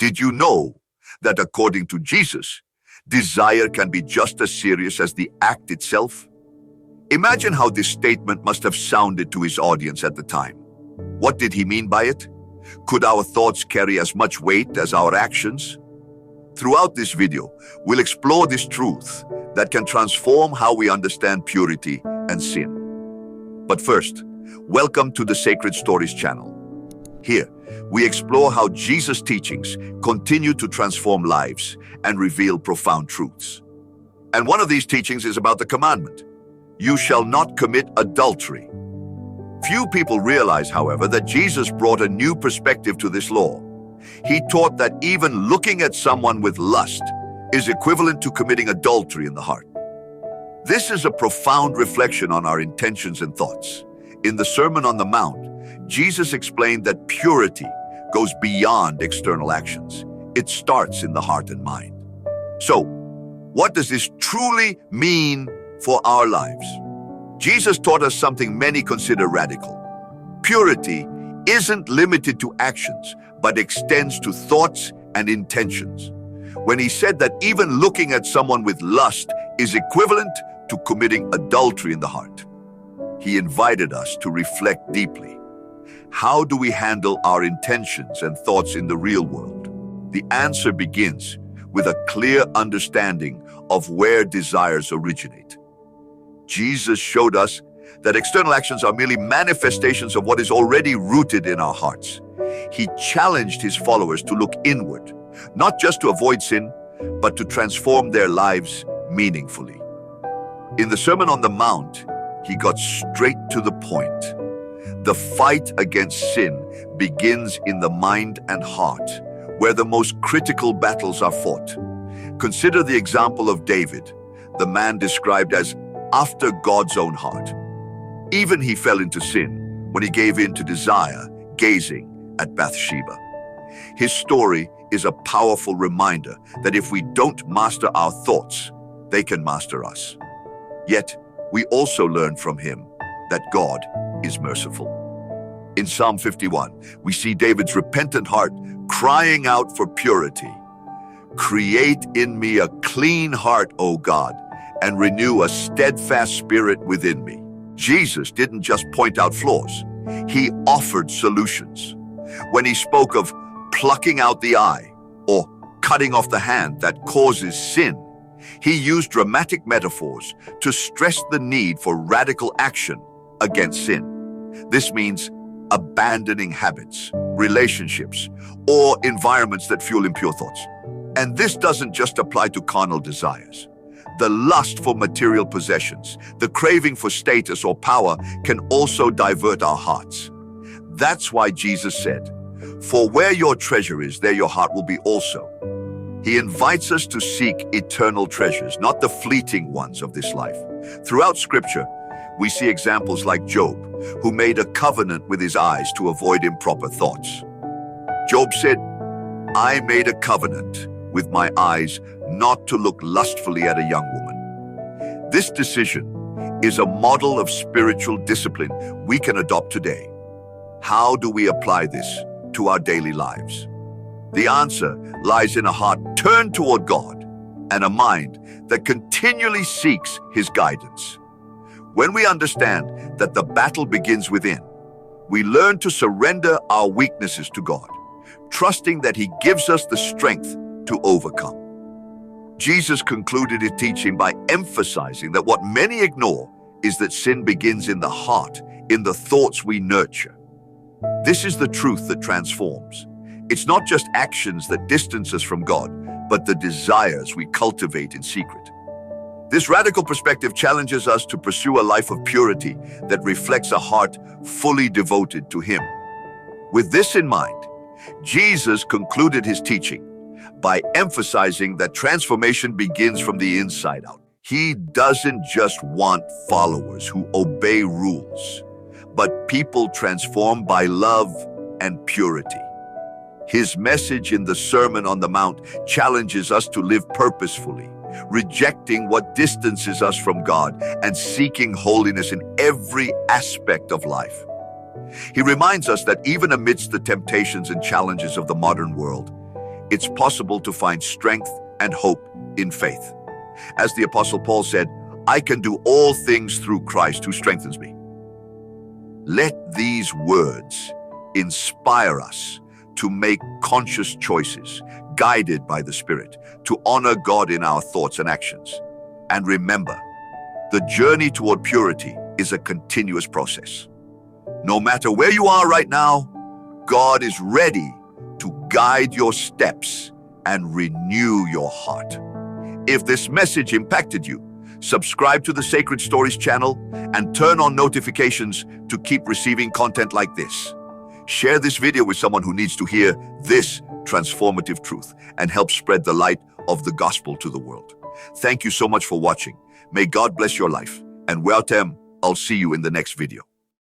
Did you know that according to Jesus, desire can be just as serious as the act itself? Imagine how this statement must have sounded to his audience at the time. What did he mean by it? Could our thoughts carry as much weight as our actions? Throughout this video, we'll explore this truth that can transform how we understand purity and sin. But first, welcome to the Sacred Stories channel. Here, we explore how Jesus' teachings continue to transform lives and reveal profound truths. And one of these teachings is about the commandment, "You shall not commit adultery." Few people realize, however, that Jesus brought a new perspective to this law. He taught that even looking at someone with lust is equivalent to committing adultery in the heart. This is a profound reflection on our intentions and thoughts. In the Sermon on the Mount, Jesus explained that purity goes beyond external actions. It starts in the heart and mind. So, what does this truly mean for our lives? Jesus taught us something many consider radical. Purity isn't limited to actions, but extends to thoughts and intentions. When he said that even looking at someone with lust is equivalent to committing adultery in the heart, he invited us to reflect deeply. How do we handle our intentions and thoughts in the real world? The answer begins with a clear understanding of where desires originate. Jesus showed us that external actions are merely manifestations of what is already rooted in our hearts. He challenged his followers to look inward, not just to avoid sin, but to transform their lives meaningfully. In the Sermon on the Mount, he got straight to the point. The fight against sin begins in the mind and heart, where the most critical battles are fought. Consider the example of David, the man described as after God's own heart. Even he fell into sin when he gave in to desire, gazing at Bathsheba. His story is a powerful reminder that if we don't master our thoughts, they can master us. Yet, we also learn from him that God is merciful. In Psalm 51, we see David's repentant heart crying out for purity. "Create in me a clean heart, O God, and renew a steadfast spirit within me." Jesus didn't just point out flaws, he offered solutions. When he spoke of plucking out the eye or cutting off the hand that causes sin, he used dramatic metaphors to stress the need for radical action against sin. This means abandoning habits, relationships, or environments that fuel impure thoughts. And this doesn't just apply to carnal desires. The lust for material possessions, the craving for status or power can also divert our hearts. That's why Jesus said, "For where your treasure is, there your heart will be also." He invites us to seek eternal treasures, not the fleeting ones of this life. Throughout Scripture, we see examples like Job, who made a covenant with his eyes to avoid improper thoughts. Job said, "I made a covenant with my eyes not to look lustfully at a young woman." This decision is a model of spiritual discipline we can adopt today. How do we apply this to our daily lives? The answer lies in a heart turned toward God and a mind that continually seeks his guidance. When we understand that the battle begins within, we learn to surrender our weaknesses to God, trusting that he gives us the strength to overcome. Jesus concluded his teaching by emphasizing that what many ignore is that sin begins in the heart, in the thoughts we nurture. This is the truth that transforms. It's not just actions that distance us from God, but the desires we cultivate in secret. This radical perspective challenges us to pursue a life of purity that reflects a heart fully devoted to him. With this in mind, Jesus concluded his teaching by emphasizing that transformation begins from the inside out. He doesn't just want followers who obey rules, but people transformed by love and purity. His message in the Sermon on the Mount challenges us to live purposefully, rejecting what distances us from God and seeking holiness in every aspect of life. He reminds us that even amidst the temptations and challenges of the modern world, it's possible to find strength and hope in faith. As the Apostle Paul said, "I can do all things through Christ who strengthens me." Let these words inspire us to make conscious choices, guided by the Spirit, to honor God in our thoughts and actions. And remember, the journey toward purity is a continuous process. No matter where you are right now, God is ready to guide your steps and renew your heart. If this message impacted you, subscribe to the Sacred Stories channel and turn on notifications to keep receiving content like this. Share this video with someone who needs to hear this transformative truth and help spread the light of the gospel to the world. Thank you so much for watching. May God bless your life. And I'll see you in the next video.